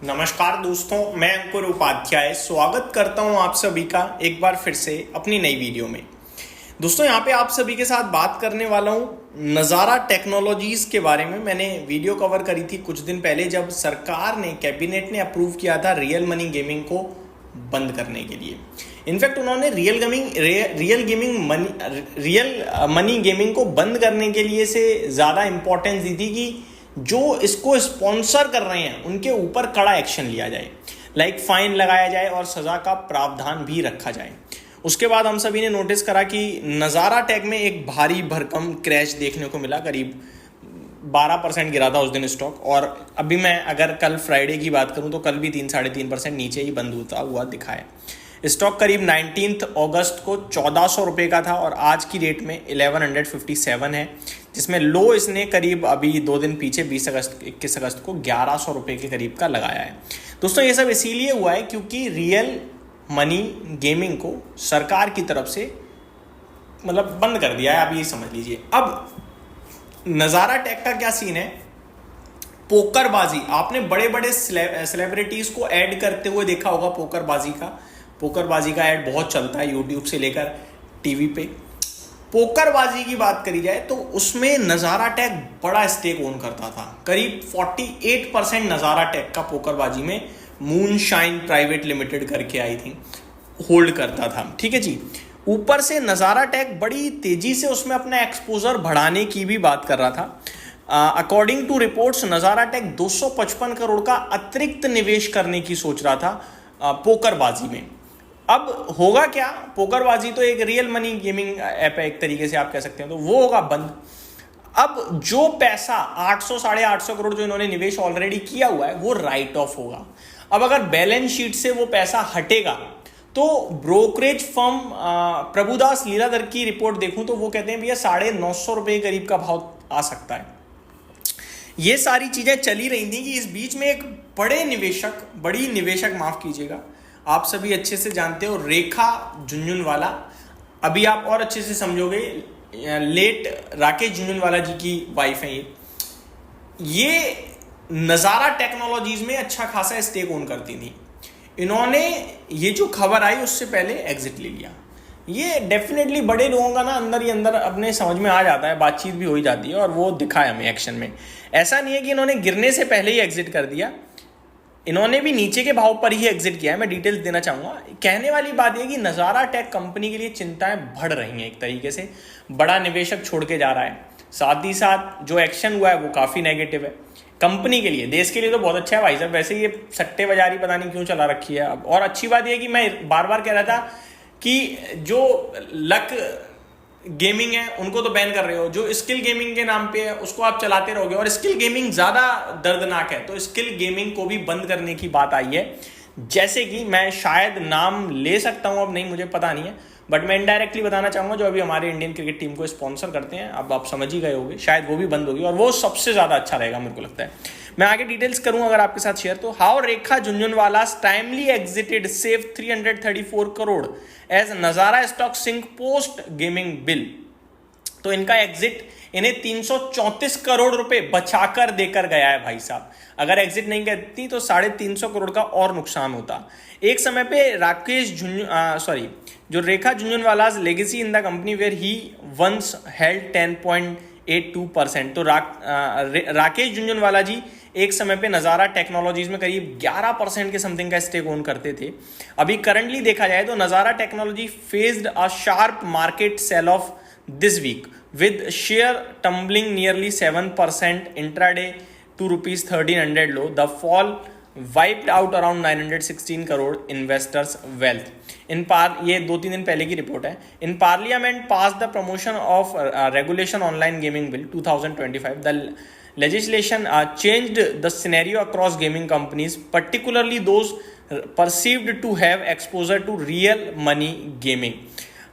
नमस्कार दोस्तों, मैं अंकुर उपाध्याय स्वागत करता हूं आप सभी का एक बार फिर से अपनी नई वीडियो में। दोस्तों, यहां पे आप सभी के साथ बात करने वाला हूं नज़ारा टेक्नोलॉजीज के बारे में। मैंने वीडियो कवर करी थी कुछ दिन पहले जब सरकार ने, कैबिनेट ने अप्रूव किया था रियल मनी गेमिंग को बंद करने के लिए। इनफैक्ट उन्होंने रियल मनी गेमिंग को बंद करने के लिए से ज़्यादा इंपॉर्टेंस दी थी कि जो इसको स्पॉन्सर कर रहे हैं उनके ऊपर कड़ा एक्शन लिया जाए, लाइक फाइन लगाया जाए और सज़ा का प्रावधान भी रखा जाए। उसके बाद हम सभी ने नोटिस करा कि नज़ारा टेक में एक भारी भरकम क्रैश देखने को मिला। करीब 12% गिरा था उस दिन स्टॉक, और अभी मैं अगर कल फ्राइडे की बात करूं तो कल भी 3-3.5% नीचे ही बंद होता हुआ दिखा है। स्टॉक करीब 19 अगस्त को 1400 रुपये का था और आज की डेट में 1157 है, जिसमें लो इसने करीब अभी 2 दिन पीछे 21 अगस्त को 1100 रुपये के करीब का लगाया है। दोस्तों, ये सब इसीलिए हुआ है क्योंकि रियल मनी गेमिंग को सरकार की तरफ से बंद कर दिया है। आप ये समझ लीजिए। अब नज़ारा टेक का क्या सीन है? पोकरबाजी, आपने बड़े बड़े सेलिब्रिटीज को ऐड करते हुए देखा होगा। पोकरबाजी का ऐड बहुत चलता है, यूट्यूब से लेकर टीवी पे। पोकरबाजी की बात करी जाए तो उसमें नज़ारा टेक बड़ा स्टेक ओन करता था। करीब 48% नज़ारा टेक का पोकरबाजी में मूनशाइन प्राइवेट लिमिटेड करके आई थी होल्ड करता था। ठीक है जी। ऊपर से नज़ारा टेक बड़ी तेजी से उसमें अपना एक्सपोजर बढ़ाने की भी बात कर रहा था। अकॉर्डिंग टू रिपोर्ट्स नज़ारा टेक 255 करोड़ का अतिरिक्त निवेश करने की सोच रहा था पोकरबाजी में। अब होगा क्या? पोकरबाजी तो एक रियल मनी गेमिंग ऐप है, एक तरीके से आप कह सकते हैं, तो वो होगा बंद। अब जो पैसा 800-850 करोड़ जो इन्होंने निवेश ऑलरेडी किया हुआ है वो राइट ऑफ होगा। अब अगर बैलेंस शीट से वो पैसा हटेगा तो ब्रोकरेज फर्म प्रभुदास लीलाधर की रिपोर्ट देखूं तो वो कहते हैं भैया 950 रुपये करीब का भाव आ सकता है। ये सारी चीजें चली रही थी कि इस बीच में एक बड़ी निवेशक माफ कीजिएगा, आप सभी अच्छे से जानते हो, रेखा झुनझुनवाला। अभी आप और अच्छे से समझोगे, लेट राकेश झुनझुनवाला जी की वाइफ है ये नज़ारा टेक्नोलॉजीज में अच्छा खासा स्टेक ओन करती थी। इन्होंने ये जो खबर आई उससे पहले एग्जिट ले लिया। ये डेफिनेटली बड़े लोगों का ना अंदर ही अंदर अपने समझ में आ जाता है, बातचीत भी हो ही जाती है, और वो दिखा है हमें एक्शन में। ऐसा नहीं है कि इन्होंने गिरने से पहले ही एग्जिट कर दिया, इन्होंने भी नीचे के भाव पर ही एग्जिट किया है। मैं डिटेल्स देना चाहूँगा। कहने वाली बात यह कि नज़ारा टेक कंपनी के लिए चिंताएं बढ़ रही हैं। एक तरीके से बड़ा निवेशक छोड़ के जा रहा है, साथ ही साथ जो एक्शन हुआ है वो काफ़ी नेगेटिव है कंपनी के लिए। देश के लिए तो बहुत अच्छा है भाई साहब, वैसे ये सट्टे बाजारी पता नहीं क्यों चला रखी है अब। और अच्छी बात यह कि मैं बार बार कह रहा था कि जो लक गेमिंग है उनको तो बैन कर रहे हो, जो स्किल गेमिंग के नाम पे है उसको आप चलाते रहोगे, और स्किल गेमिंग ज़्यादा दर्दनाक है, तो स्किल गेमिंग को भी बंद करने की बात आई है। जैसे कि मैं शायद नाम ले सकता हूं, अब नहीं मुझे पता नहीं है, बट मैं इनडायरेक्टली बताना चाहूँगा जो अभी हमारे इंडियन क्रिकेट टीम को स्पॉन्सर करते हैं, अब आप समझ ही गए होंगे, शायद वो भी बंद होगी, और वो सबसे ज़्यादा अच्छा रहेगा मेरे को लगता है। मैं आगे डिटेल्स करूँ अगर आपके साथ शेयर, तो how Rekha Jhunjhunwala timely exited save 334 crore as Nazara stock sink post gaming bill. तो इनका एग्जिट इन्हें 334 करोड़ रुपए बचाकर देकर गया है भाई साहब। अगर एग्जिट नहीं करती तो 350 करोड़ का और नुकसान होता। एक समय पे जो Rekha Jhunjhunwala's legacy in the company where he once held 10.82%। तो राकेश झुनझुनवाला जी एक समय पे नज़ारा टेक्नोलॉजीज में करीब 11% के समथिंग का स्टेक ओन करते थे। अभी करंटली देखा जाए तो Nazara technology faced a sharp market sell off this week with share tumbling nearly 7% intraday to rupees 1300 low. The fall wiped out around 916 crore investors wealth. ये 2-3 दिन पहले की रिपोर्ट है। In Parliament passed the promotion of regulation online gaming bill 2025. The legislation changed the scenario across gaming companies, particularly those perceived to have exposure to real money gaming.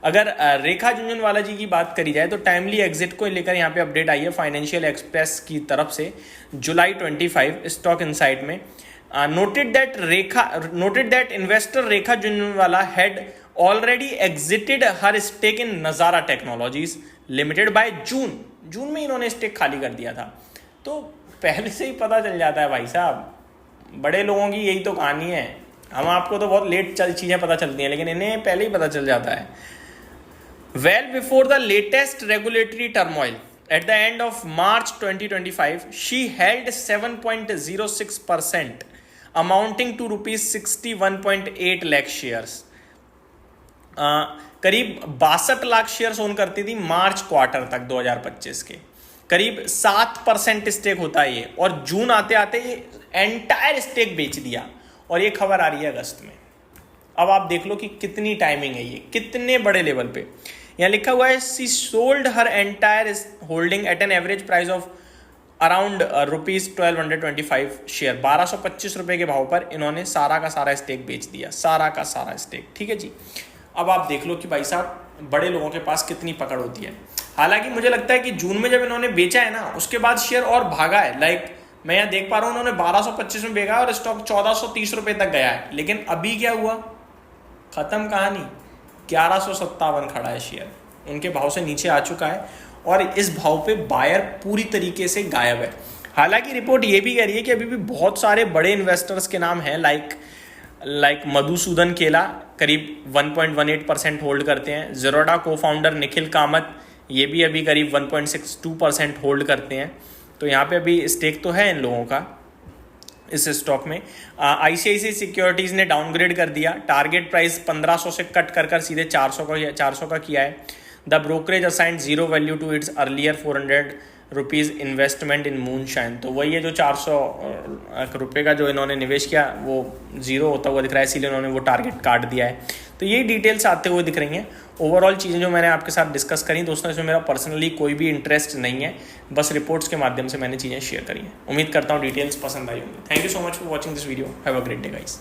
अगर रेखा झुनझुनवाला जी की बात करी जाए तो टाइमली एग्जिट को लेकर यहाँ पे अपडेट आई है फाइनेंशियल एक्सप्रेस की तरफ से जुलाई 25 स्टॉक इनसाइट में। Noted that investor Rekha Jhunjhunwala had already exited her stake in Nazara technologies limited by June में इन्होंने स्टेक खाली कर दिया था। तो पहले से ही पता चल जाता है भाई साहब, बड़े लोगों की यही तो कहानी है। हम आपको तो बहुत लेट चीज़ें पता चलती हैं, लेकिन इन्हें पहले ही पता चल जाता है। Well before the latest regulatory turmoil at the end of March 2025, she held 7.06%, amounting to rupees 61.8 lakh shares. करीब 62 लाख शेयर्स ओन करती थी मार्च क्वार्टर तक 2025 के। करीब 7% स्टेक होता है ये, और जून आते आते ये एंटायर स्टेक बेच दिया, और ये खबर आ रही है अगस्त में। अब आप देख लो कि कितनी टाइमिंग है ये, कितने बड़े लेवल पे। यहाँ लिखा हुआ है she sold her entire holding at an average price of around rupees 1225 share. 1225 रुपए के भाव पर इन्होंने सारा का सारा स्टेक बेच दिया, सारा का सारा स्टेक। ठीक है जी। अब आप देख लो कि भाई साहब बड़े लोगों के पास कितनी पकड़ होती है। हालांकि मुझे लगता है कि जून में जब इन्होंने बेचा है ना, उसके बाद शेयर और भागा है। लाइक मैं यहाँ देख पा रहा हूँ उन्होंने 1225 में बेचा और स्टॉक 1430 रुपए तक गया है, लेकिन अभी क्या हुआ, खत्म कहानी। 1157 खड़ा है शेयर, उनके भाव से नीचे आ चुका है, और इस भाव पे बायर पूरी तरीके से गायब है। हालांकि रिपोर्ट ये भी कह रही है कि अभी भी बहुत सारे बड़े इन्वेस्टर्स के नाम हैं, लाइक मधुसूदन केला करीब 1.18% होल्ड करते हैं। ज़ेरोडा को फाउंडर निखिल कामत ये भी अभी करीब 1.62% होल्ड करते हैं। तो यहाँ पे अभी स्टेक तो है इन लोगों का इस स्टॉक में। ICICI सिक्योरिटीज़ ने डाउनग्रेड कर दिया, टारगेट प्राइस 1500 से कट कर सीधे 400 का किया है। The brokerage assigned zero value to its earlier 400 rupees investment in Moonshine. तो वही है जो 400 रुपये का जो इन्होंने निवेश किया वो जीरो होता हुआ दिख रहा है, इसीलिए उन्होंने वो टारगेट काट दिया है। तो यही डिटेल्स आते हुए दिख रही हैं। ओवरऑल चीज़ें जो मैंने आपके साथ डिस्कस करी दोस्तों, इसमें मेरा पर्सनली कोई भी इंटरेस्ट नहीं है, बस रिपोर्ट्स के माध्यम से मैंने चीज़ें शेयर करी हैं। उम्मीद करता हूँ डिटेल्स पसंद आई होंगी। Thank you so much for watching this video. Have a great day guys.